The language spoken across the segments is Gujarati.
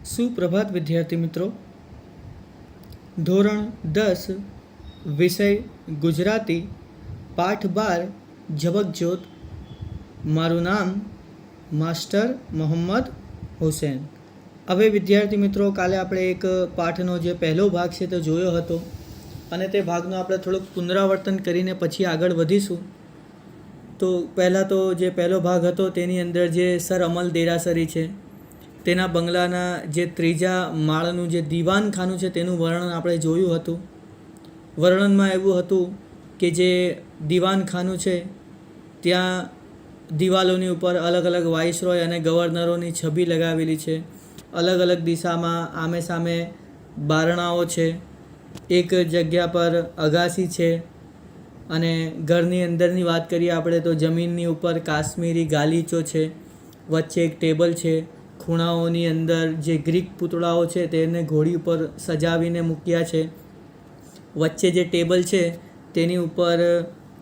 સુપ્રભાત વિદ્યાર્થી મિત્રો. ધોરણ 10 વિષય ગુજરાતી, પાઠ 12 ઝબકજ્યોત. મારું નામ માસ્ટર મોહમ્મદ હુસૈન. હવે વિદ્યાર્થી મિત્રો, કાલે આપણે એક પાઠનો જે પહેલો ભાગ છે તે જોયો હતો અને તે ભાગનું આપણે થોડુંક પુનરાવર્તન કરીને પછી આગળ વધીશું. તો પહેલાં તો જે પહેલો ભાગ હતો તેની અંદર જે સર અમલ દેરાસરી છે તેના બંગલાના જે ત્રીજા માળનું જે દીવાનખાનું છે તેનું વર્ણન આપણે જોયું હતું. વર્ણનમાં એવું હતું કે જે દીવાનખાનું છે ત્યાં દિવાલોની ઉપર અલગ અલગ વાઇસરોય અને ગવર્નરોની છબી લગાવેલી છે. અલગ અલગ દિશામાં આમે સામે બારણાઓ છે. એક જગ્યા પર અગાસી છે અને ઘરની અંદરની વાત કરીએ આપણે તો જમીનની ઉપર કાશ્મીરી ગાલીચો છે. વચ્ચે એક ટેબલ છે. ખૂણાઓની અંદર જે ગ્રીક પૂતળાઓ છે તેને ઘોડી ઉપર સજાવીને મૂક્યા છે. વચ્ચે જે ટેબલ છે તેની ઉપર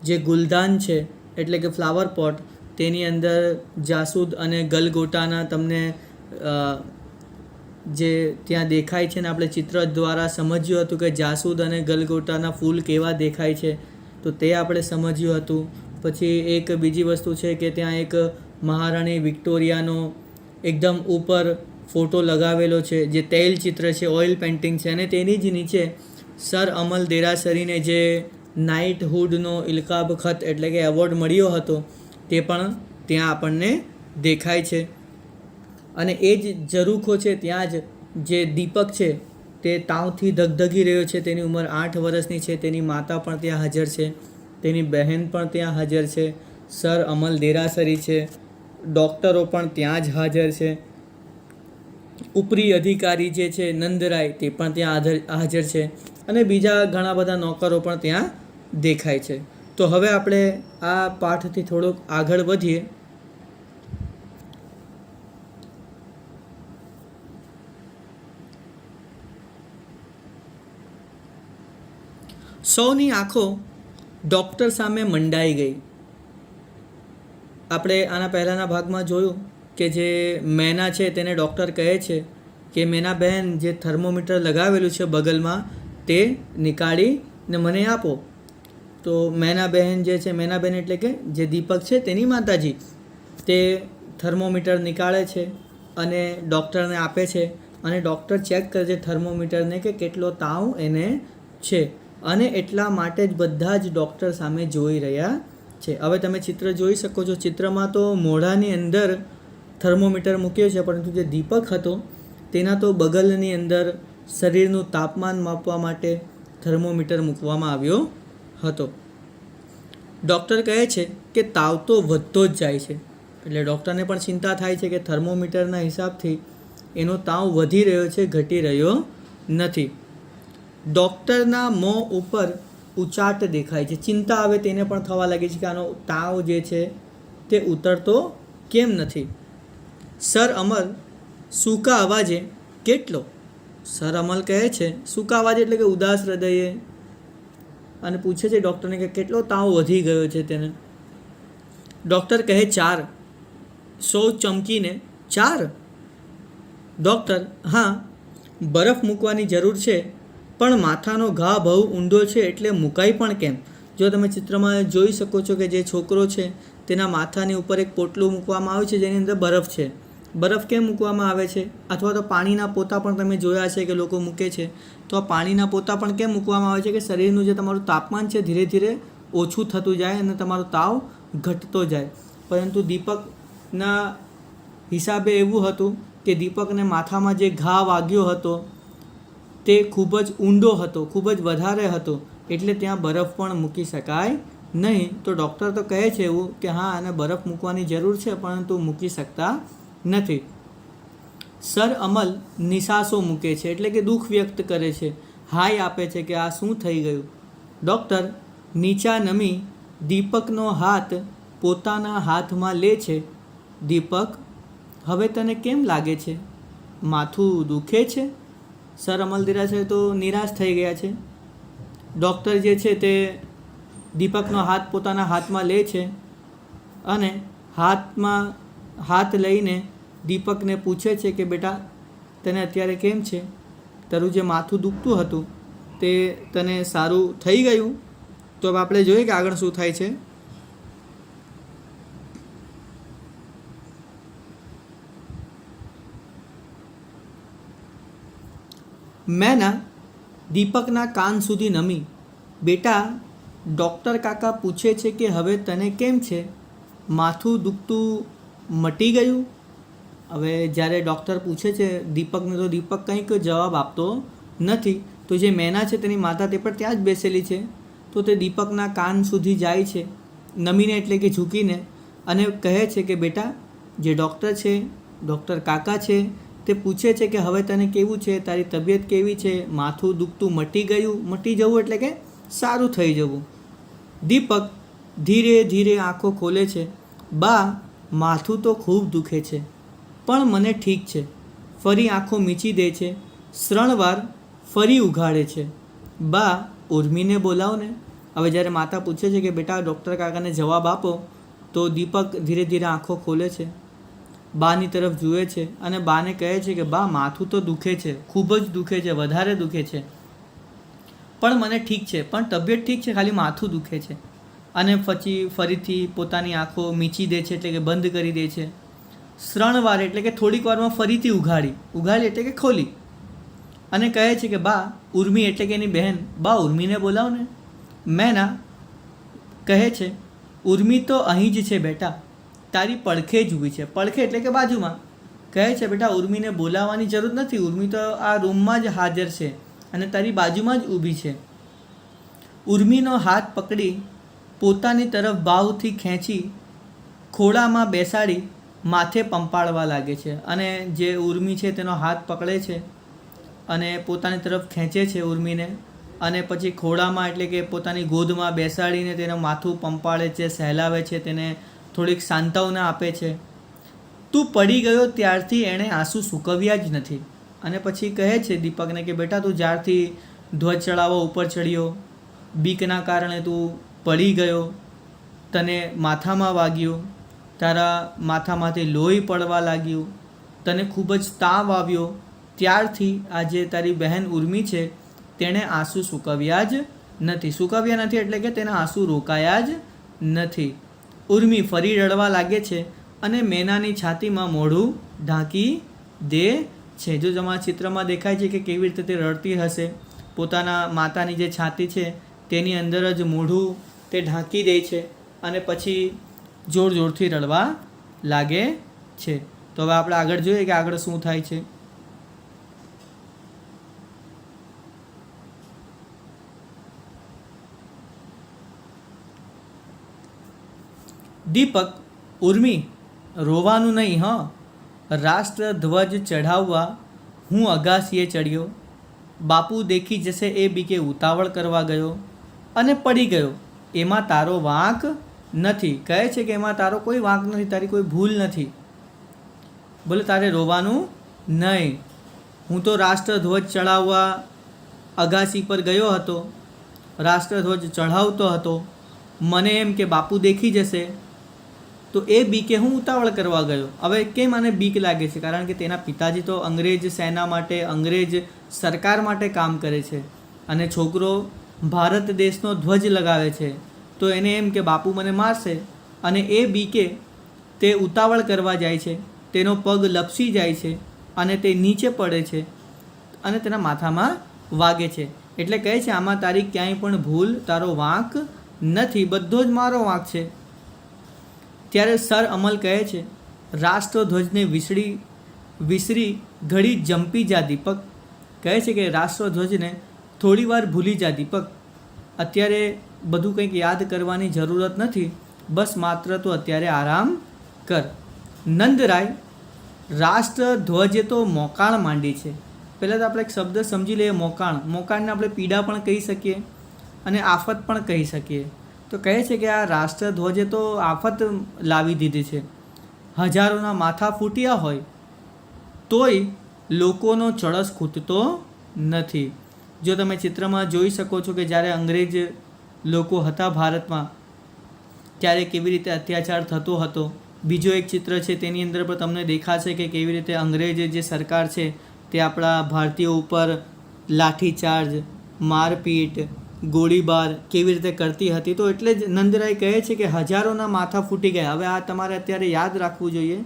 જે ગુલદાન છે એટલે કે ફ્લાવર પોટ, તેની અંદર જાસૂદ અને ગલગોટાના તમને જે ત્યાં દેખાય છે ને આપણે ચિત્ર દ્વારા સમજ્યું હતું કે જાસૂદ અને ગલગોટાના ફૂલ કેવા દેખાય છે, તો તે આપણે સમજ્યું હતું. પછી એક બીજી વસ્તુ છે કે ત્યાં એક મહારાણી વિક્ટોરિયાનો એકદમ ઉપર ફોટો લગાવેલો છે, જે તૈલ ચિત્ર છે, ઓઇલ પેઇન્ટિંગ છે, અને તેની જ નીચે સર અમલ દેરાસરીને જે નાઇટહુડનો ઇલકાબ ખત એટલે કે એવોર્ડ મળ્યો હતો તે પણ ત્યાં આપણને દેખાય છે. અને એ જ ઝરૂખો છે ત્યાં જ જે દીપક છે તે તાવથી ધગધગી રહ્યો છે. તેની ઉંમર 8 વર્ષની છે. તેની માતા પણ ત્યાં હાજર છે. તેની બહેન પણ ત્યાં હાજર છે. સર અમલ દેરાસરી છે. ડૉક્ટરો પણ ત્યાં જ હાજર છે. ઉપરી અધિકારી જે છે નંદરાય તે પણ ત્યાં હાજર છે અને બીજા ઘણા બધા નોકરો પણ ત્યાં દેખાય છે. તો હવે આપણે આ પાઠથી થોડુંક આગળ વધીએ. સૌની આંખો ડૉક્ટર સામે મંડાઈ ગઈ. આપણે આના પહેલાંના ભાગમાં જોયું કે જે મેના છે તેને ડૉક્ટર કહે છે કે મેના બહેન, જે થર્મોમીટર લગાવેલું છે બગલમાં તે નીકાળીને મને આપો. તો મેના બહેન જે છે, મેના બહેન એટલે કે જે દીપક છે તેની માતાજી, તે થર્મોમીટર નીકાળે છે અને ડૉક્ટરને આપે છે. અને ડૉક્ટર ચેક કરે છે થર્મોમીટરને કે કેટલો તાવ એને છે, અને એટલા માટે જ બધા જ ડૉક્ટર સામે જોઈ રહ્યા છે. હવે તમે ચિત્ર જોઈ શકો છો. ચિત્રમાં તો મોઢાની અંદર થર્મોમીટર મૂક્યો છે, પરંતુ જે દીપક હતો તેના તો બગલની અંદર શરીરનું તાપમાન માપવા માટે થર્મોમીટર મૂકવામાં આવ્યો હતો. ડૉક્ટર કહે છે કે તાવ તો વધતો જ જાય છે. એટલે ડૉક્ટરને પણ ચિંતા થાય છે કે થર્મોમીટરના હિસાબથી એનો તાવ વધી રહ્યો છે, ઘટી રહ્યો નથી. ડૉક્ટરના મોં ઉપર ઉચાટ દેખાય છે. ચિંતા આવે તેને પણ થવા લાગી છે કે આનો તાવ જે છે તે ઉતરતો કેમ નથી. સર અમલ સૂકા અવાજે, કેટલો? સર અમલ કહે છે સૂકા અવાજે એટલે કે ઉદાસ હૃદયે, અને પૂછે છે ડૉક્ટરને કે કેટલો તાવ વધી ગયો છે તેને. ડૉક્ટર કહે 4. સૌ ચમકીને 4? ડૉક્ટર: હા, બરફ મૂકવાની જરૂર છે, પણ માથાનો ઘા બહુ ઊંડો છે એટલે મુકાય પણ કેમ? જો તમે ચિત્રમાં જોઈ શકો છો કે જે છોકરો છે તેના માથાની ઉપર એક પોટલું મૂકવામાં આવ્યું છે જેની અંદર બરફ છે. બરફ કેમ મૂકવામાં આવે છે? અથવા તો પાણીના પોતા પણ તમે જોયા છે કે લોકો મૂકે છે. તો આ પાણીના પોતા પણ કેમ મૂકવામાં આવે છે કે શરીરનું જે તમારું તાપમાન છે ધીરે ધીરે ઓછું થતું જાય અને તમારો તાવ ઘટતો જાય. પરંતુ દીપકના હિસાબે એવું હતું કે દીપકને માથામાં જે ઘા વાગ્યો હતો તે ખૂબ જ ઊંડો હતો, ખૂબ જ વધારે હતો, એટલે ત્યાં બરફ પણ મૂકી શકાય નહીં. તો ડૉક્ટર તો કહે છે એવું કે હા, આને બરફ મૂકવાની જરૂર છે પરંતુ મૂકી શકતા નથી. સર અમલ નિસાસો મૂકે છે એટલે કે દુઃખ વ્યક્ત કરે છે, હાય આપે છે કે આ શું થઈ ગયું. ડૉક્ટર નીચા નમી દીપકનો હાથ પોતાના હાથમાં લે છે. દીપક, હવે તને કેમ લાગે છે? માથું દુખે છે? સર અમલ દેરાસરી તો નિરાશ થઈ ગયા છે. ડૉક્ટર જે છે તે દીપકનો હાથ પોતાના હાથમાં લે છે અને હાથ લઈને દીપકને પૂછે છે કે બેટા તને અત્યારે કેમ છે? તારું જે માથું દુખતું હતું તે તને સારું થઈ ગયું? તો હવે આપણે જોઈએ કે આગળ શું થાય છે. મેના દીપકના કાન સુધી નમી. બેટા, ડૉક્ટર કાકા પૂછે છે કે હવે તને કેમ છે? માથું દુખતું મટી ગયું? હવે જ્યારે ડૉક્ટર પૂછે છે દીપકને, તો દીપક કંઈક જવાબ આપતો નથી. તો જે મેના છે તેની માતા તે પણ ત્યાં જ બેસેલી છે. તો તે દીપકના કાન સુધી જાય છે, નમીને એટલે કે ઝૂકીને, અને કહે છે કે બેટા, જે ડૉક્ટર છે, ડૉક્ટર કાકા છે, તે પૂછે છે કે હવે તને કેવું છે, તારી તબિયત કેવી છે, માથું દુખતું મટી ગયું? મટી જવું એટલે કે સારું થઈ જવું. દીપક ધીરે ધીરે આંખો ખોલે છે. બા, માથું તો ખૂબ દુખે છે, પણ મને ઠીક છે. ફરી આંખો મીચી દે છે. શ્રણવાર ફરી ઉઘાડે છે. બા, ઉર્મીને બોલાવને. હવે જ્યારે માતા પૂછે છે કે બેટા ડૉક્ટર કાકાને જવાબ આપો, તો દીપક ધીરે ધીરે આંખો ખોલે છે, બાની તરફ જુએ છે અને બાને કહે છે કે બા, માથું તો દુખે છે, ખૂબ જ દુખે છે, વધારે દુખે છે, પણ મને ઠીક છે, પણ તબિયત ઠીક છે, ખાલી માથું દુખે છે. અને પછી ફરીથી પોતાની આંખો મીચી દે છે, એટલે કે બંધ કરી દે છે. શ્રણવાર એટલે કે થોડીક વારમાં ફરીથી ઉઘાડી એટલે કે ખોલી, અને કહે છે કે બા, ઉર્મી એટલે કે એની બહેન, બા, ઉર્મીને બોલાવને. મેના કહે છે, ઉર્મી તો અહીં જ છે બેટા, તારી પડખે જ ઊભી છે. પડખે એટલે કે બાજુમાં. કહે છે બેટા, ઉર્મીને બોલાવવાની જરૂર નથી, ઉર્મી તો આ રૂમમાં જ હાજર છે અને તારી બાજુમાં જ ઊભી છે. ઉર્મીનો હાથ પકડી પોતાની તરફ ભાવથી ખેંચી ખોળામાં બેસાડી માથે પંપાળવા લાગે છે. અને જે ઉર્મી છે તેનો હાથ પકડે છે અને પોતાની તરફ ખેંચે છે ઉર્મીને, અને પછી ખોળામાં એટલે કે પોતાની ગોદમાં બેસાડીને તેનું માથું પંપાળે છે, સહેલાવે છે, તેને થોડીક સાંત્વના આપે છે. તું પડી ગયો ત્યારથી એણે આંસુ સૂકવ્યા જ નથી. અને પછી કહે છે દીપકને કે બેટા, તું જ્યારથી ધ્વજ ચડાવવા ઉપર ચડ્યો, બીકના કારણે તું પડી ગયો, તને માથામાં વાગ્યું, તારા માથામાંથી લોહી પડવા લાગ્યું, તને ખૂબ જ તાવ આવ્યો, ત્યારથી આજે તારી બહેન ઉર્મી છે તેણે આંસુ સૂકવ્યા જ નથી. સૂકવ્યા નથી એટલે કે તેના આંસુ રોકાયા જ નથી. ઉર્મી ફરી રડવા લાગે છે અને મેનાની છાતીમાં મોઢું ઢાંકી દે છે. જો તમારા ચિત્રમાં દેખાય છે કે કેવી રીતે તે રડતી હશે. પોતાના માતાની જે છાતી છે તેની અંદર જ મોઢું તે ઢાંકી દે છે અને પછી જોર જોરથી રડવા લાગે છે. તો હવે આપણે આગળ જોઈએ કે આગળ શું થાય છે. દીપક, ઉર્મી, રોવાનું નહીં હં. રાષ્ટ્રધ્વજ ચઢાવવા હું અગાસીએ ચડ્યો. બાપુ દેખી જશે એ બીકે ઉતાવળ કરવા ગયો અને પડી ગયો. એમાં તારો વાંક નથી. કહે છે કે એમાં તારો કોઈ વાંક નથી, તારી કોઈ ભૂલ નથી. બોલે તારે રોવાનું નહીં. હું તો રાષ્ટ્રધ્વજ ચડાવવા અગાસી પર ગયો હતો, રાષ્ટ્રધ્વજ ચઢાવતો હતો. મને એમ કે બાપુ દેખી જશે, તો એ બીકે હું ઉતાવળ કરવા ગયો. હવે કેમ આને બીક લાગે છે? કારણ કે તેના પિતાજી તો અંગ્રેજ સેના માટે, અંગ્રેજ સરકાર માટે કામ કરે છે અને છોકરો ભારત દેશનો ધ્વજ લગાવે છે. તો એને એમ કે બાપુ મને મારશે, અને એ બીકે તે ઉતાવળ કરવા જાય છે, તેનો પગ લપસી જાય છે અને તે નીચે પડે છે અને તેના માથામાં વાગે છે. એટલે કહે છે આમાં તારી ક્યાંય પણ ભૂલ, તારો વાંક નથી, બધો જ મારો વાંક છે. ત્યારે સર અમલ કહે છે, રાષ્ટ્રધ્વજને વિસરી ઘડી જંપી જા દીપક. કહે છે કે રાષ્ટ્રધ્વજને થોડી વાર ભૂલી જા દીપક. અત્યારે બધું કંઈક યાદ કરવાની જરૂરત નથી, બસ માત્ર તો અત્યારે આરામ કર. નંદરાય, રાષ્ટ્રધ્વજે તો મોકાણ માંડી છે. પહેલાં તો આપણે એક શબ્દ સમજી લઈએ, મોકાણ. મોકાણને આપણે પીડા પણ કહી શકીએ અને આફત પણ કહી શકીએ. તો કહે છે કે આ રાષ્ટ્રધ્વજે તો આફત લાવી દીધી છે. હજારોના માથા ફૂટ્યા હોય તોય લોકોનો ચળસ ખૂટતો નથી. જો તમે ચિત્રમાં જોઈ શકો છો કે જ્યારે અંગ્રેજ લોકો હતા ભારતમાં ત્યારે કેવી રીતે અત્યાચાર થતો હતો. બીજો એક ચિત્ર છે તેની અંદર પણ તમને દેખાશે કે કેવી રીતે અંગ્રેજ જે સરકાર છે તે આપણા ભારતીયો ઉપર લાઠીચાર્જ, મારપીટ, ગોળીબાર કેવી રીતે કરતી હતી. તો એટલે જ નંદરાય કહે છે કે હજારોના માથા ફૂટી ગયા. હવે આ તમારે અત્યારે યાદ રાખવું જોઈએ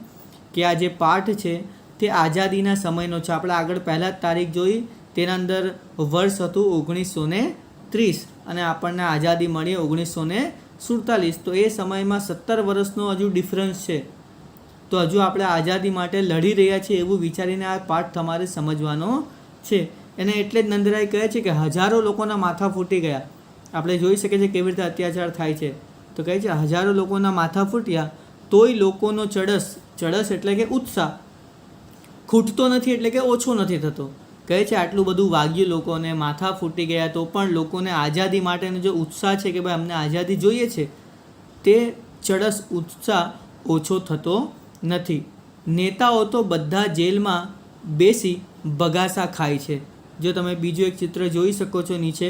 કે આ જે પાઠ છે તે આઝાદીના સમયનો છે. આપણે આગળ પહેલાં જ તારીખ જોઈ, તેના અંદર વર્ષ હતું 1930 અને આપણને આઝાદી મળી 1947. તો એ સમયમાં 17 વર્ષનો હજુ ડિફરન્સ છે. તો હજુ આપણે આઝાદી માટે લડી રહ્યા છીએ એવું વિચારીને આ પાઠ તમારે સમજવાનો છે. એને એટલે જ નંદરાય કહે છે કે હજારો લોકોના માથા ફૂટી ગયા. આપણે જોઈ શકીએ છીએ કેવી રીતે અત્યાચાર થાય છે. તો કહે છે હજારો લોકોના માથા ફૂટ્યા તોય લોકોનો ચડસ એટલે કે ઉત્સાહ ખૂટતો નથી, એટલે કે ઓછો નથી થતો. કહે છે આટલું બધું વાગ્યું લોકોને, માથા ફૂટી ગયા, તો પણ લોકોને આઝાદી માટેનો જે ઉત્સાહ છે કે ભાઈ અમને આઝાદી જોઈએ છે, તે ચડસ ઉત્સાહ ઓછો થતો નથી. નેતાઓ તો બધા જેલમાં બેસી બગાસા ખાય છે. જો તમે બીજું એક ચિત્ર જોઈ શકો છો નીચે,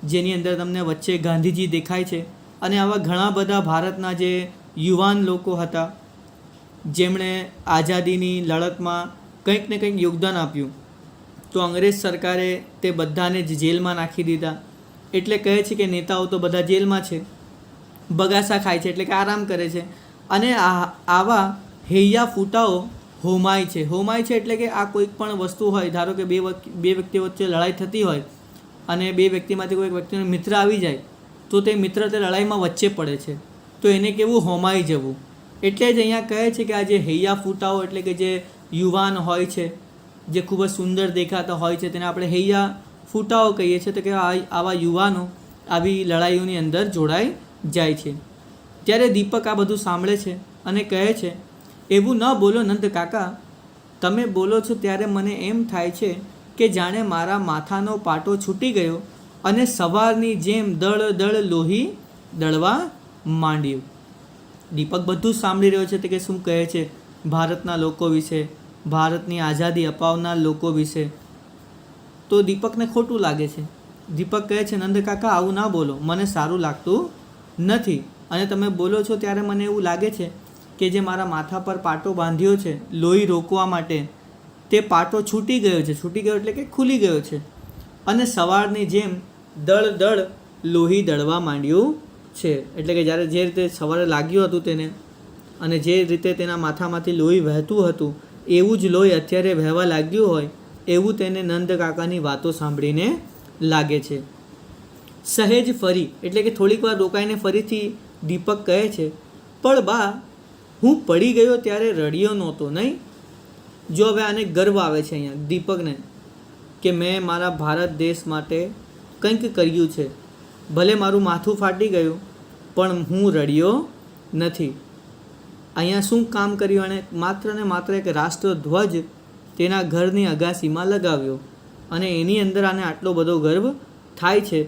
જેની અંદર તમને વચ્ચે ગાંધીજી દેખાય છે. અને આવા ઘણા બધા ભારતના જે યુવાન લોકો હતા જેમણે આઝાદીની લડતમાં કંઈક ને કંઈક યોગદાન આપ્યું. તો અંગ્રેજ સરકારે તે બધાને જ જેલમાં નાખી દીધા. એટલે કહે છે કે નેતાઓ તો બધા જેલમાં છે, બગાસા ખાય છે, એટલે કે આરામ કરે છે. અને આવા હૈયા ફૂટાઓ હોમાય છે. હોમાય છે એટલે કે આ કોઈક પણ વસ્તુ હોય, ધારો કે બે વ્યક્તિ વચ્ચે લડાઈ થતી હોય અને બે વ્યક્તિમાંથી કોઈ વ્યક્તિનો મિત્ર આવી જાય, તો તે મિત્ર તે લડાઈમાં વચ્ચે પડે છે, તો એને કેવું હોમાઈ જવું. એટલે જ અહીંયા કહે છે કે આ જે હૈયા ફૂટાઓ એટલે કે જે યુવાન હોય છે, જે ખૂબ જ સુંદર દેખાતા હોય છે, તેને આપણે હૈયા ફૂટાઓ કહીએ છીએ. તો કે આવા યુવાનો આવી લડાઈઓની અંદર જોડાઈ જાય છે. ત્યારે દીપક આ બધું સાંભળે છે અને કહે છે એવું ન બોલો નંદ કાકા, તમે બોલો છો ત્યારે મને એમ થાય છે કે જાણે મારા માથાનો પાટો છૂટી ગયો અને સવારની જેમ દળ દળ લોહી દળવા માંડ્યું. દીપક બધું સાંભળી રહ્યો છે. કે શું કહે છે ભારતના લોકો વિશે, ભારતની આઝાદી અપાવનાર લોકો વિશે. તો દીપકને ખોટું લાગે છે. દીપક કહે છે નંદ કાકા આવું ના બોલો, મને સારું લાગતું નથી. અને તમે બોલો છો ત્યારે મને એવું લાગે છે કે જે મારા માથા પર પાટો બાંધ્યો છે લોહી રોકવા માટે, તે પાટો છૂટી ગયો છે. છૂટી ગયો એટલે કે ખુલી ગયો છે અને સવારની જેમ દળ દળ લોહી દળવા માંડ્યું છે. એટલે કે જ્યારે જે રીતે સવારે લાગ્યું હતું તેને, અને જે રીતે તેના માથામાંથી લોહી વહેતું હતું, એવું જ લોહી અત્યારે વહેવા લાગ્યું હોય એવું તેને નંદ કાકાની વાતો સાંભળીને લાગે છે. સહેજ ફરી એટલે કે થોડીક વાર રોકાઈને ફરીથી દીપક કહે છે પણ બા, હું પડી ગયો ત્યારે રડ્યો નહોતો નહીં? જો હવે આને ગર્વ આવે છે અહીંયા દીપકને કે મેં મારા ભારત દેશ માટે કંઈક કર્યું છે. ભલે મારું માથું ફાટી ગયું પણ હું રડ્યો નથી. અહીંયા શું કામ કર્યું? અને માત્ર ને માત્ર એક રાષ્ટ્રધ્વજ તેના ઘરની અગાસીમાં લગાવ્યો અને એની અંદર આને આટલો બધો ગર્વ થાય છે.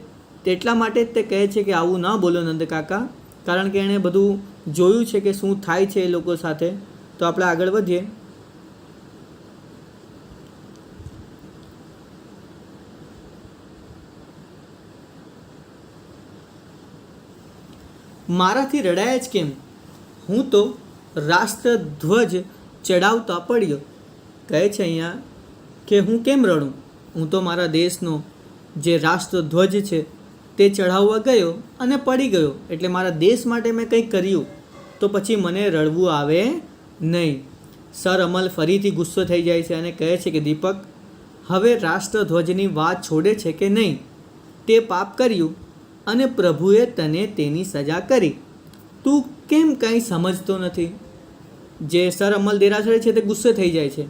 તેટલા માટે જ તે કહે છે કે આવું ન બોલો નંદ કાકા, કારણ કે એણે બધું જોયું છે કે શું થાય છે એ લોકો સાથે. તો આપણે આગળ વધીએ. મારાથી રડાય જ કેમ? હું તો રાષ્ટ્રધ્વજ ચડાવતા પડ્યો. કહે છે અહીંયા કે હું કેમ રડું? હું તો મારા દેશનો જે રાષ્ટ્રધ્વજ છે તે ચઢાવવા ગયો અને પડી ગયો. એટલે મારા દેશ માટે મેં કંઈક કર્યું, તો પછી મને રડવું આવે નહીં. સર અમલ ફરીથી ગુસ્સો થઈ જાય છે અને કહે છે કે દીપક, હવે રાષ્ટ્રધ્વજની વાત છોડે છે કે નહીં? તે પાપ કર્યું અને પ્રભુએ તને તેની સજા કરી. તું કેમ કંઈ સમજતો નથી? જે સર અમલ દેરાસર છે તે ગુસ્સે થઈ જાય છે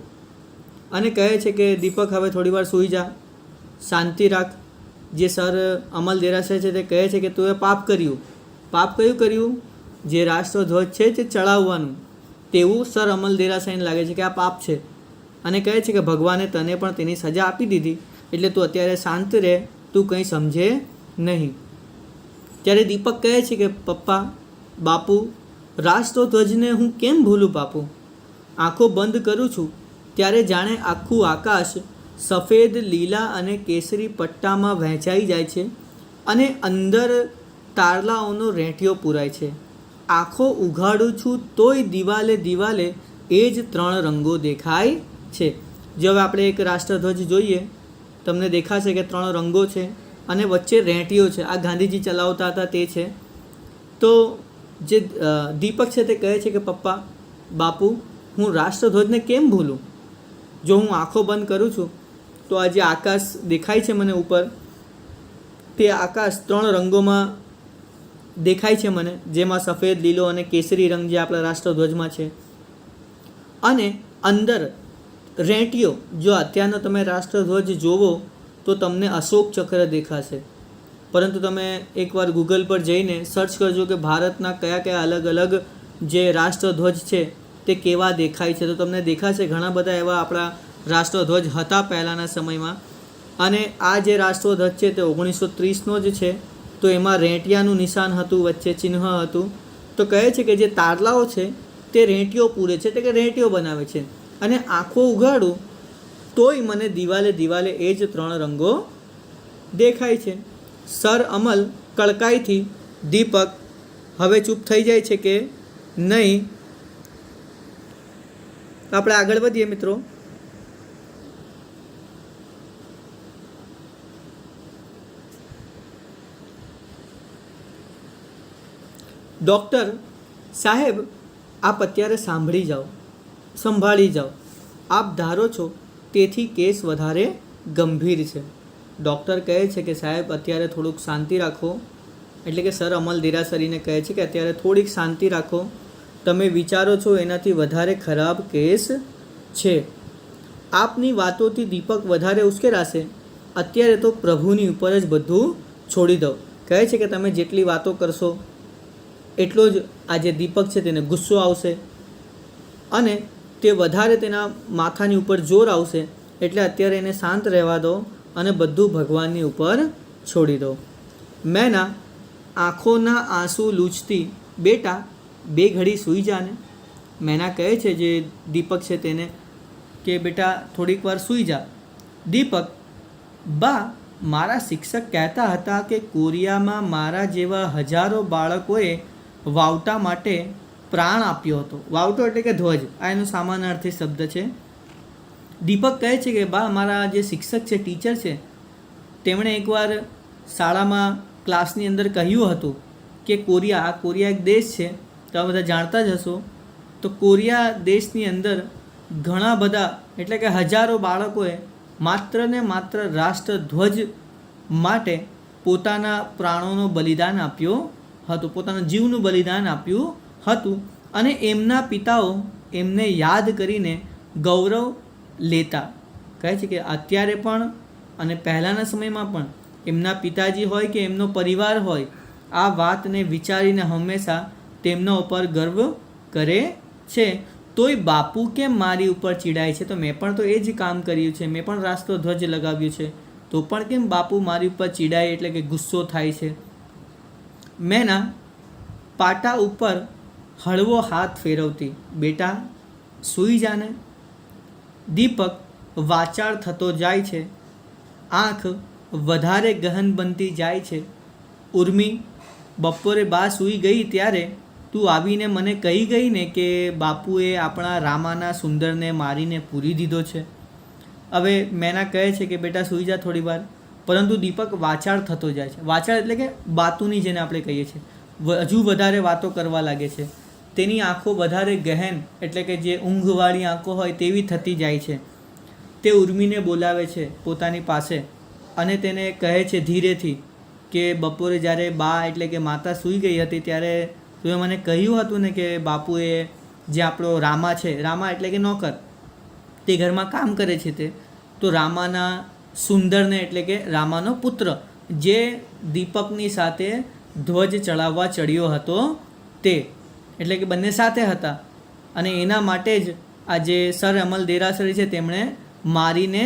અને કહે છે કે દીપક હવે થોડી વાર સૂઈ જા, શાંતિ રાખ. જે સર અમલ દેરાસર છે તે કહે છે કે તું એ પાપ કર્યું. પાપ કયું કર્યું? જે રાષ્ટ્રધ્વજ છે તે ચડાવવાનું. તેવું સર અમલ દેરાસરને લાગે છે કે આ પાપ છે અને કહે છે કે ભગવાને તને પણ તેની સજા આપી દીધી, એટલે તું અત્યારે શાંત રહે, તું કંઈ સમજે નહીં. ત્યારે દીપક કહે છે કે પપ્પા, બાપુ, રાષ્ટ્રધ્વજને હું કેમ ભૂલું બાપુ? આંખો બંધ કરું છું ત્યારે જાણે આખું આકાશ સફેદ, લીલા અને કેસરી પટ્ટામાં વહેંચાઈ જાય છે અને અંદર તારલાઓનો રેંટિયો પૂરાય છે. આંખો ઉઘાડું છું તોય દિવાલે દિવાલે એ જ 3 રંગો દેખાય છે. જો હવે આપણે એક રાષ્ટ્રધ્વજ જોઈએ, તમને દેખાશે કે 3 રંગો છે અને વચ્ચે રેંટીઓ છે. આ ગાંધીજી ચલાવતા હતા તે છે. તો જે દીપક છે તે કહે છે કે પપ્પા, બાપુ, હું રાષ્ટ્રધ્વજને કેમ ભૂલું? જો હું આંખો બંધ કરું છું તો આ જે આકાશ દેખાય છે મને ઉપર, તે આકાશ 3 રંગોમાં દેખાય છે મને, જેમાં સફેદ, લીલો અને કેસરી રંગ જે આપણા રાષ્ટ્રધ્વજમાં છે. અને અંદર રેંટીઓ, જો અત્યારનો તમે રાષ્ટ્રધ્વજ જોવો તો તમને અશોક ચક્ર દેખાશે. પરંતુ તમે એકવાર ગૂગલ પર જઈને સર્ચ કરજો કે ભારતના કયા કયા અલગ અલગ જે રાષ્ટ્રધ્વજ છે તે કેવા દેખાય છે, તો તમને દેખાશે ઘણા બધા એવા આપણા રાષ્ટ્રધ્વજ હતા પહેલાંના સમયમાં. અને આ જે રાષ્ટ્રધ્વજ છે તે 1930નો જ છે. તો એમાં રેંટિયાનું નિશાન હતું, વચ્ચે ચિહ્ન હતું. તો કહે છે કે જે તારલાઓ છે તે રેંટીઓ પૂરે છે, એટલે કે રેંટીઓ બનાવે છે. અને આંખો ઉઘાડું તોય મને દિવાલે એ જ 3 રંગો દેખાય છે. સર અમલ કડકાઈથી દીપક હવે ચૂપ થઈ જાય છે કે નહીં. આપણે આગળ વધીએ મિત્રો. ડૉક્ટર સાહેબ, આપ અત્યારે સંભાળી જાઓ. આપ ધારો છો તેથી કેસ વધારે ગંભીર છે. ડૉક્ટર કહે છે કે સાહેબ અત્યારે થોડુંક શાંતિ રાખો. એટલે કે સર અમલ દેરાસરીને કહે છે કે અત્યારે થોડીક શાંતિ રાખો. તમે વિચારો છો એનાથી વધારે ખરાબ કેસ છે. આપની વાતોથી દીપક વધારે ઉશ્કેરાશે. અત્યારે તો પ્રભુની ઉપર જ બધું છોડી દો. કહે છે કે તમે જેટલી વાતો કરશો એટલો જ આ જે દીપક છે તેને ગુસ્સો આવશે અને તે વધારે તેના માથાની ઉપર જોર આવશે. એટલે અત્યારે એને શાંત રહેવા દો અને બધું ભગવાનની ઉપર છોડી દો. મેના આંખોના આંસુ લૂછતી, બેટા 2 ઘડી સૂઈ જાને. મેના કહે છે જે દીપક છે તેને કે બેટા થોડીક વાર સૂઈ જા. દીપક, બા, મારા શિક્ષક કહેતા હતા કે કોરિયામાં મારા જેવા હજારો બાળકોએ વાવટા માટે પ્રાણ આપ્યો હતો. વાવટો એટલે કે ધ્વજ, આ એનો સામાનાર્થી શબ્દ છે. દીપક કહે છે કે બા, મારા જે શિક્ષક છે, ટીચર છે, તેમણે એકવાર શાળામાં ક્લાસની અંદર કહ્યું હતું કે કોરિયા એક દેશ છે, તમે બધા જાણતા જ હશો. તો કોરિયા દેશની અંદર ઘણા બધા એટલે કે હજારો બાળકોએ માત્ર ને માત્ર રાષ્ટ્રધ્વજ માટે પોતાના પ્રાણોનું બલિદાન આપ્યો હતું, પોતાના જીવનું બલિદાન આપ્યું હતું. અને એમના પિતાઓ એમને યાદ કરીને ગૌરવ લેતા. કહે છે કે અત્યારે પણ અને પહેલાંના સમયમાં પણ એમના પિતાજી હોય કે એમનો પરિવાર હોય, આ વાતને વિચારીને હંમેશા તેમના ઉપર ગર્વ કરે છે. તોય બાપુ કેમ મારી ઉપર ચીડાય છે? તો મેં પણ તો એ જ કામ કર્યું છે, મેં પણ રાષ્ટ્રધ્વજ લગાવ્યું છે, તો પણ કેમ બાપુ મારી ઉપર ચીડાય એટલે કે ગુસ્સો થાય છે? મેના પાટા ઉપર હળવો હાથ ફેરવતી, બેટા સૂઈ જાને. દીપક વાચાળ થતો જાય છે, આંખ વધારે ગહન બનતી જાય છે. ઉર્મી, બપોરે બા સૂઈ ગઈ ત્યારે તું આવીને મને કહી ગઈ ને કે બાપુએ આપણા રામાના સુંદરને મારીને પૂરી દીધો છે. હવે મેના કહે છે કે બેટા સૂઈ જા થોડી વાર. પરંતુ દીપક વાચાળ થતો જાય છે. વાચાળ એટલે કે બાતુની, જેને આપણે કહીએ છીએ, હજુ વધારે વાતો કરવા લાગે છે. તેની આંખો વધારે ગહેન એટલે કે જે ઊંઘવાળી આંખો હોય તેવી થતી જાય છે. તે ઉર્મીને બોલાવે છે પોતાની પાસે અને તેને કહે છે ધીરેથી કે બપોરે જ્યારે બા એટલે કે માતા સૂઈ ગઈ હતી ત્યારે તું મને કહ્યું હતું ને કે બાપુએ જે આપણો રામા છે, રામા એટલે કે નોકર, તે ઘરમાં કામ કરે છે, તે તો રામાના સુંદરને એટલે કે રામાનો પુત્ર જે દીપકની સાથે ધ્વજ ચડાવવા ચડ્યો હતો તે, એટલે કે બંને સાથે હતા. અને એના માટે જ આ જે સર અમલ દેરાસરી છે તેમણે મારીને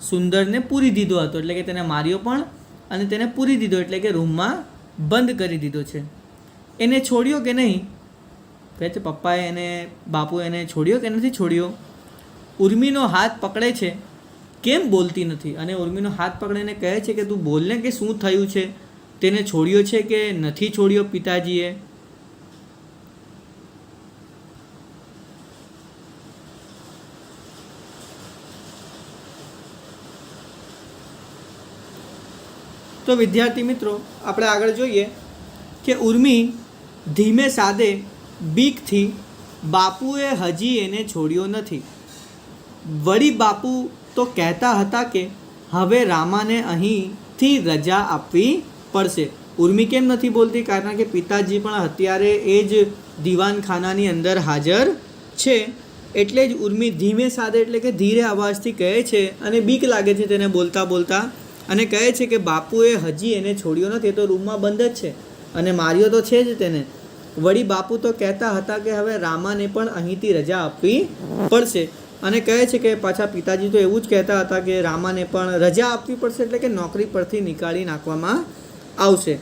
સુંદરને પૂરી દીધો હતો. એટલે કે તેને માર્યો પણ અને તેને પૂરી દીધો, એટલે કે રૂમમાં બંધ કરી દીધો છે. એને છોડ્યો કે નહીં? કહે છે પપ્પાએ એને, બાપુએ એને છોડ્યો કે નથી છોડ્યો? ઉર્મીનો હાથ પકડે છે, કેમ બોલતી નથી? અને ઉર્મીનો હાથ પકડીને કહે છે કે તું બોલને કે શું થયું છે? તેને છોડ્યો છે કે નથી છોડ્યો પિતાજીએ? તો વિદ્યાર્થી મિત્રો આપણે આગળ જોઈએ કે ઉર્મી ધીમે સાદે બીકથી બાપુએ હજી એને છોડ્યો નથી. વળી બાપુ તો કહેતા હતા કે હવે રામાને અહીંથી રજા આપવી પડશે. ઉર્મી કેમ નથી બોલતી? કારણ કે પિતાજી પણ અત્યારે એ જ દીવાનખાનાની અંદર હાજર છે. એટલે જ ઉર્મી ધીમે સાદે એટલે કે ધીરે અવાજથી કહે છે અને બીક લાગે છે તેને બોલતા બોલતા, અને કહે છે કે બાપુએ હજી એને છોડ્યો નથી, એ તો રૂમમાં બંધ જ છે અને માર્યો તો છે જ તેને. વળી બાપુ તો કહેતા હતા કે હવે રામાને પણ અહીંથી રજા આપવી પડશે, અને કહે છે કે પાછા પિતાજી તો એવું જ કહેતા હતા કે રામાને પણ રજા આપવી પડશે, એટલે કે નોકરી પરથી નીકાળી નાખવામાં આવશે.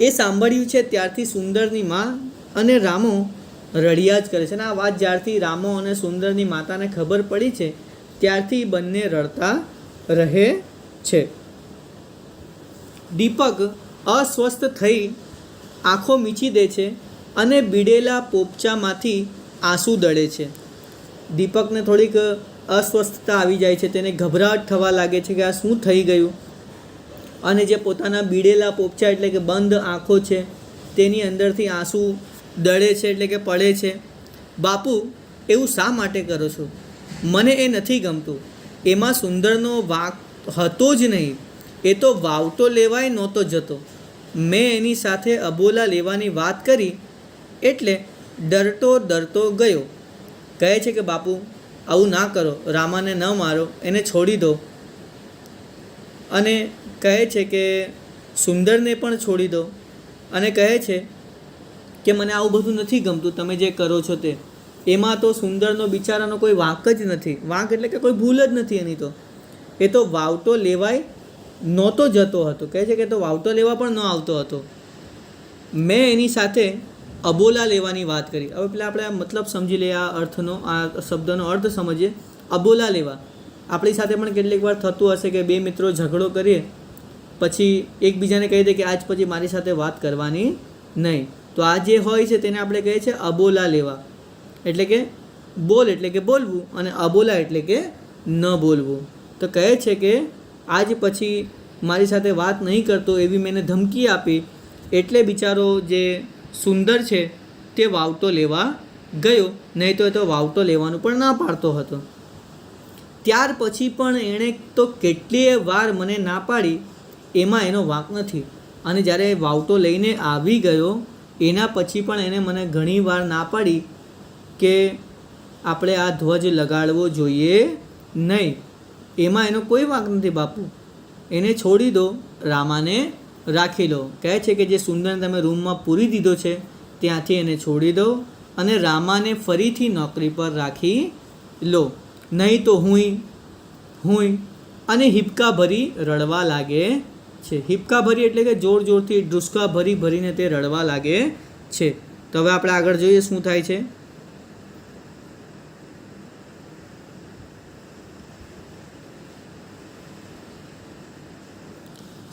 એ સાંભળ્યું છે ત્યારથી સુંદરની માં અને રામો રડ્યા જ કરે છે. અને આ વાત જ્યારથી રામો અને સુંદરની માતાને ખબર પડી છે ત્યારથી બંને રડતા રહે છે. દીપક અસ્વસ્થ થઈ આંખો મીચી દે છે અને બીડેલા પોપચામાંથી આંસુ દળે છે. દીપકને થોડીક અસ્વસ્થતા આવી જાય છે, તેને ગભરાટ થવા લાગે છે કે આ શું થઈ ગયું. અને જે પોતાના બીડેલા પોપચા એટલે કે બંધ આંખો છે તેની અંદરથી આંસુ દળે છે એટલે કે પડે છે. બાપુ, એવું શા માટે કરો છો? મને એ નથી ગમતું. એમાં સુંદરનો વાંક હતો જ નહીં. એ તો વાવટો લેવાય નહોતો જતો. મેં એની સાથે અબોલા લેવાની વાત કરી એટલે ડરતો ગયો. કહે છે કે બાપુ આવું ના કરો, રામાને ન મારો, એને છોડી દો. અને કહે છે કે સુંદરને પણ છોડી દો. અને કહે છે કે મને આવું બધું નથી ગમતું તમે જે કરો છો તે. એમાં તો સુંદરનો બિચારાનો કોઈ વાંક જ નથી. વાંક એટલે કે કોઈ ભૂલ જ નથી એની તો. એ તો વાવટો લેવાય નહોતો જતો હતો. કહે છે કે તો વાવટો લેવા પણ ન આવતો હતો. મેં એની સાથે અબોલા લેવાની વાત કરી. હવે પેલા આપણે મતલબ સમજી લઈએ, આ અર્થનો, આ શબ્દનો અર્થ સમજીએ. અબોલા લેવા આપણી સાથે પણ કેટલીક વાર થતું હશે કે બે મિત્રો ઝઘડો કરીએ પછી એકબીજાને કહી દે કે આજ પછી મારી સાથે વાત કરવાની નહીં. તો આ જે હોય છે તેને આપણે કહીએ છીએ અબોલા લેવા. એટલે કે બોલ એટલે કે બોલવું અને અબોલા એટલે કે ન બોલવું. તો કહે છે કે આજ પછી મારી સાથે વાત નહીં કરતો એવી મેં ધમકી આપી. એટલે બિચારો જે સુંદર છે તે વાવટો લેવા ગયો, નહીં તો એ તો વાવટો લેવાનું પણ ના પાડતો હતો. ત્યાર પછી પણ એણે તો કેટલીય વાર મને ના પાડી, એમાં એનો વાંક નથી. અને જ્યારે વાવટો લઈને આવી ગયો એના પછી પણ એને મને ઘણી વાર ના પાડી કે આપણે આ ધ્વજ લગાડવો જોઈએ નહીં. એમાં એનો કોઈ વાંક નથી બાપુ. એને છોડી દો, રામાને રાખી લો. કહે છે કે જે સુંદરને તમે રૂમમાં પૂરી દીધો છે ત્યાંથી એને છોડી દો અને રામાને ફરીથી નોકરી પર રાખી લો, નહીં તો હું અને હિબકા ભરી રડવા લાગે છે. હિબકા ભરી એટલે કે જોર જોરથી ડુસકા ભરીને તે રડવા લાગે છે. તો હવે આપણે આગળ જોઈએ શું થાય છે.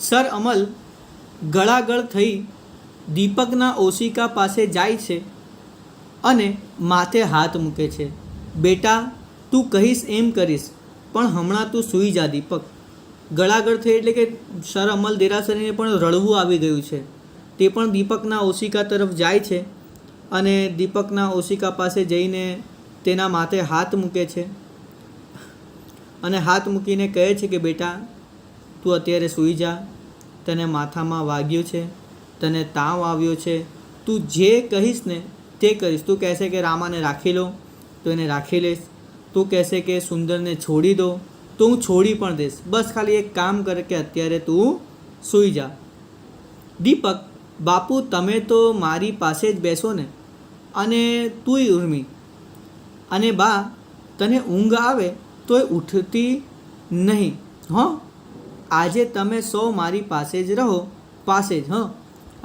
સર અમલ ગળાગળ થઈ દીપકના ઓશિકા પાસે જાય છે અને માથે હાથ મૂકે છે. બેટા, તું કહીશ એમ કરીશ, પણ હમણાં તું સૂઈ જા દીપક. ગળાગળ થઈ એટલે કે સર અમલ દેરાસરીને પણ રડવું આવી ગયું છે. તે પણ દીપકના ઓશિકા તરફ જાય છે અને દીપકના ઓશિકા પાસે જઈને તેના માથે હાથ મૂકે છે અને હાથ મૂકીને કહે છે કે બેટા, તું અત્યારે સૂઈ જા. તને માથામાં વાગ્યું છે, તને તાવ આવ્યો છે, તું જે કહીશ ને તે કરીશ. તું કહેશે કે રામાને રાખી લો તો એને રાખી લઈશ. તું કહેશે કે સુંદરને છોડી દો તો હું છોડી પણ દઈશ. બસ ખાલી એક કામ કરે કે અત્યારે તું સૂઈ જા. દીપક, બાપુ તમે તો મારી પાસે જ બેસો ને. અને તુંય ઉર્મી. અને બા, તને ઊંઘ આવે તોય ઉઠતી નહીં. હં, આજે તમે સૌ મારી પાસે જ રહો, પાસે જ. હં.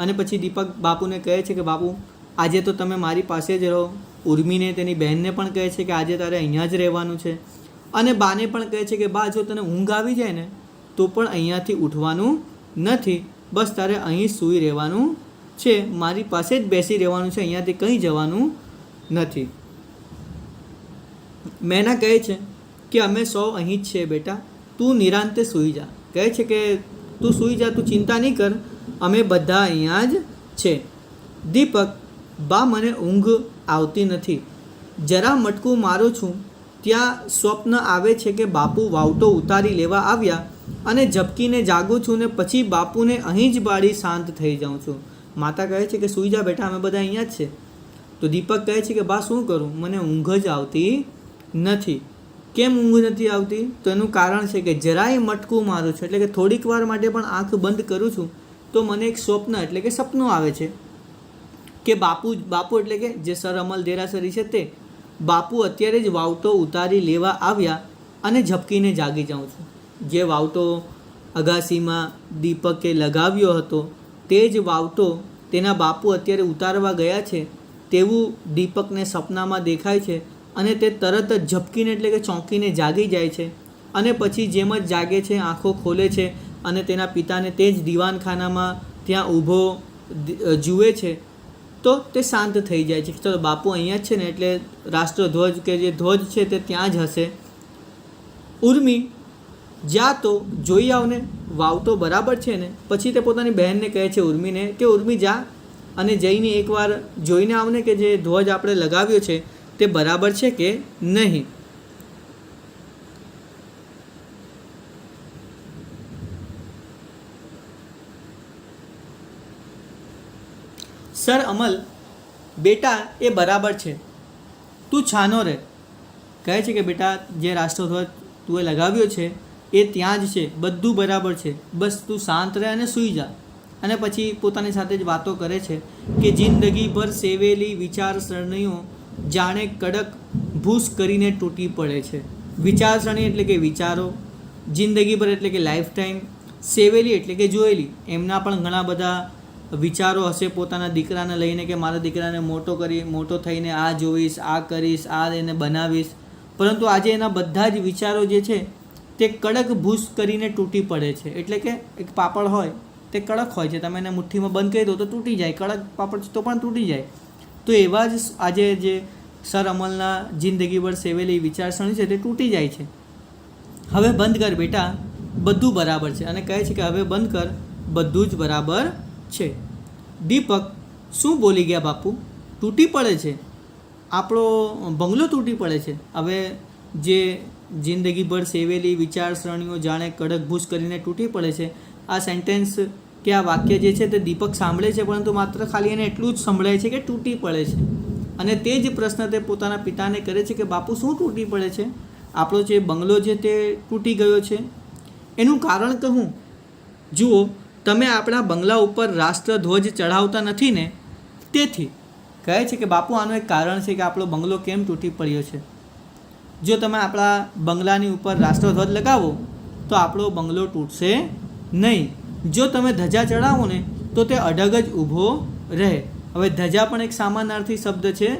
અને પછી દીપક બાપુને કહે છે કે બાપુ આજે તો તમે મારી પાસે જ રહો. ઉર્મીને તેની બહેનને પણ કહે છે કે આજે તારે અહીંયા જ રહેવાનું છે. અને બાને પણ કહે છે કે બા, જો તને ઊંઘ આવી જાય ને તો પણ અહીંયાથી ઉઠવાનું નથી. બસ તારે અહીં સૂઈ રહેવાનું છે, મારી પાસે જ બેસી રહેવાનું છે, અહીંયાથી કંઈ જવાનું નથી. મેના કહે છે કે અમે સૌ અહીં જ છીએ બેટા, તું નિરાંતે સૂઈ જા. કહે છે કે તું સૂઈ જા, તું ચિંતા નહીં કર, અમે બધા અહીંયા જ છે. દીપક, બા મને ઊંઘ આવતી નથી, જરા મટકું મારું છું ત્યાં સ્વપ્ન આવે છે કે બાપુ વાવટો ઉતારી લેવા આવ્યા અને ઝબકીને જાગું છું ને પછી બાપુને અહીં જ બાળી શાંત થઈ જાઉં છું. માતા કહે છે કે સૂઈ જા બેટા, અમે બધા અહીંયા જ છે. તો દીપક કહે છે કે બા શું કરું, મને ઊંઘ જ આવતી નથી. કેમ ઊંઘ નથી આવતી? તો એનું કારણ છે કે જરાય મટકું મારું છું, એટલે કે થોડીક વાર માટે પણ આંખ બંધ કરું છું તો મને એક સ્વપ્ન એટલે કે સપનું આવે છે કે બાપુ એટલે કે જે સર અમલ દેરાસરી છે તે બાપુ અત્યારે જ વાવટો ઉતારી લેવા આવ્યા અને ઝબકીને જાગી જાઉં છું. જે વાવટો અગાસીમાં દીપકે લગાવ્યો હતો તે જ વાવટો તેના બાપુ અત્યારે ઉતારવા ગયા છે તેવું દીપકને સપનામાં દેખાય છે અને તે તરત જ ઝબકીને એટલે કે ચોંકીને જાગી જાય છે અને પછી જેમ જ જાગે છે આંખો ખોલે છે અને તેના પિતાને તે જ દીવાનખાનામાં ત્યાં ઊભો જુએ છે તો તે શાંત થઈ જાય છે. ચલો બાપુ અહીંયા જ છે ને એટલે રાષ્ટ્રધ્વજ કે જે ધ્વજ છે તે ત્યાં જ હશે. ઉર્મી, જા તો જોઈ આવને, વાવટો બરાબર છે ને? પછી તે પોતાની બહેનને કહે છે ઉર્મીને કે ઉર્મી જા અને જઈને એકવાર જોઈને આવને કે જે ધ્વજ આપણે લગાવ્યો છે તે બરાબર છે કે નહીં. સર અમલ, બેટા એ બરાબર છે, તું છાનો રહે. કહે છે કે બેટા જે રાષ્ટ્રધ્વજ તું એ લગાવ્યો છે એ ત્યાં જ છે, બધું બરાબર છે, બસ તું શાંત રહે અને સૂઈ જા. અને પછી પોતાની સાથે જ વાતો કરે છે કે જિંદગી ભર સેવેલી વિચારસરણીઓ જાણે કડક ભૂસ કરીને તૂટી પડે છે. વિચારસરણી એટલે કે વિચારો, જિંદગી ભર એટલે કે લાઈફ ટાઈમ, સેવેલી એટલે કે જોયેલી. એમના પણ ઘણા બધા વિચારો હશે પોતાના દીકરાને લઈને કે મારા દીકરાને મોટો થઈને આ જોઈશ, આ કરીશ, આ એને બનાવીશ. પરંતુ આજે એના બધા જ વિચારો જે છે તે કડક ભૂસ કરીને તૂટી પડે છે. એટલે કે એક પાપડ હોય તે કડક હોય છે, તમે એને મુઠ્ઠીમાં બંધ કરી દો તો તૂટી જાય, કડક પાપડ તો પણ તૂટી જાય. તો એવા જ આજે જે સર અમલના જિંદગીભર સેવેલી વિચારસરણી છે તે તૂટી જાય છે. હવે બંધ કર બેટા, બધું બરાબર છે. અને કહે છે કે હવે બંધ કર, બધું જ બરાબર છે. દીપક, શું બોલી ગયા બાપુ? તૂટી પડે છે, આપણો બંગલો તૂટી પડે છે. હવે જે જિંદગીભર સેવેલી વિચારસરણીઓ જાણે કડક ભૂસ કરીને તૂટી પડે છે, આ સેન્ટેન્સ કે આ વાક્ય જે છે તે દીપક સાંભળે છે, પરંતુ માત્ર ખાલી એને એટલું જ સંભળાય છે કે તૂટી પડે છે. અને તે જ પ્રશ્ન તે પોતાના પિતાને કરે છે કે બાપુ શું તૂટી પડે છે? આપણો જે બંગલો છે તે તૂટી ગયો છે, એનું કારણ કહું. જુઓ, તમે આપણા બંગલા ઉપર રાષ્ટ્રધ્વજ ચઢાવતા નથી ને, તેથી કહે છે કે બાપુ આનું એક કારણ છે કે આપણો બંગલો કેમ તૂટી પડ્યો છે. જો તમે આપણા બંગલાની ઉપર રાષ્ટ્રધ્વજ લગાવો તો આપણો બંગલો તૂટશે નહીં. જો તમે ધજા ચડાવો ને તો તે અડગ જ ઊભો રહે. હવે ધજા પણ એક સમાનાર્થી શબ્દ છે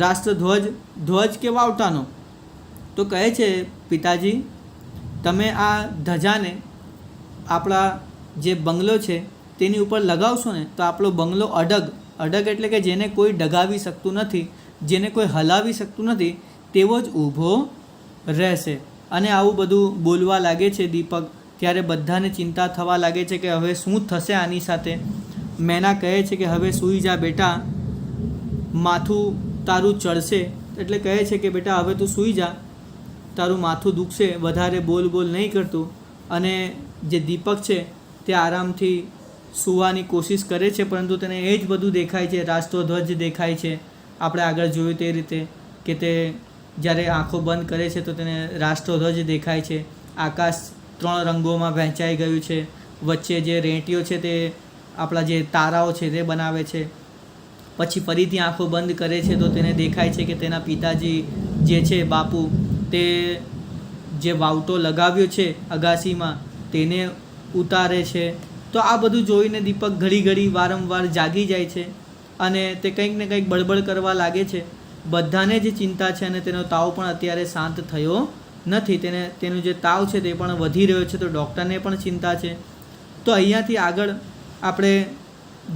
રાષ્ટ્રધ્વજ, ધ્વજ કે વાવટાનો. તો કહે છે પિતાજી, તમે આ ધજાને આપણા જે બંગલો છે તેની ઉપર લગાવશો ને તો આપણો બંગલો અડગ એટલે કે જેને કોઈ ડગાવી શકતું નથી, જેને કોઈ હલાવી શકતું નથી તેવો જ ઊભો રહેશે. અને આવું બધું બોલવા લાગે છે દીપક. ત્યારે બધાને ચિંતા થવા લાગે છે કે હવે શું થશે આની સાથે. મેના કહે છે કે હવે સૂઈ જા બેટા, માથું તારું ચડશે. એટલે કહે છે કે બેટા હવે તું સૂઈ જા, તારું માથું દુખશે, વધારે બોલ નહીં કરતું. અને જે દીપક છે તે આરામથી સૂવાની કોશિશ કરે છે, પરંતુ તેને એ જ બધું દેખાય છે, રાષ્ટ્રધ્વજ દેખાય છે. આપણે આગળ જોયું તે રીતે કે તે જ્યારે આંખો બંધ કરે છે તો તેને રાષ્ટ્રધ્વજ દેખાય છે. આકાશ 3 રંગોમાં વહેંચાઈ ગયું છે, વચ્ચે જે રેંટીઓ છે તે આપણા જે તારાઓ છે તે બનાવે છે. પછી ફરીથી આંખો બંધ કરે છે તો તેને દેખાય છે કે તેના પિતાજી જે છે બાપુ, તે જે વાવટો લગાવ્યો છે અગાસીમાં તેને ઉતારે છે. તો આ બધું જોઈને દીપક ઘડી વારંવાર જાગી જાય છે અને તે કંઈક ને કંઈક બળબડ કરવા લાગે છે. બધાને જ ચિંતા છે અને તેનો તાવ પણ અત્યારે શાંત થયો નથી. તેનું જે તાવ છે તે પણ વધી રહ્યો છે, તો ડૉક્ટરને પણ ચિંતા છે. તો અહીંયાથી આગળ આપણે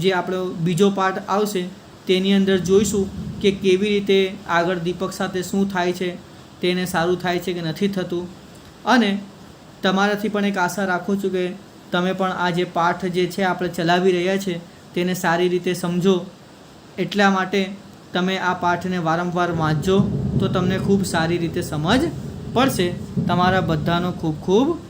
જે આપણો બીજો પાર્ટ આવશે તેની અંદર જોઈશું કે કેવી રીતે આગળ દીપક સાથે શું થાય છે, તેને સારું થાય છે કે નથી થતું. અને તમારાથી પણ એક આશા રાખું છું કે તમે પણ આ જે પાઠ જે છે આપણે ચલાવી રહ્યા છે તેને સારી રીતે સમજો. એટલા માટે તમે આ પાઠને વારંવાર વાંચજો તો તમને ખૂબ સારી રીતે સમજ પડશે. તમારા બધાનો ખૂબ ખૂબ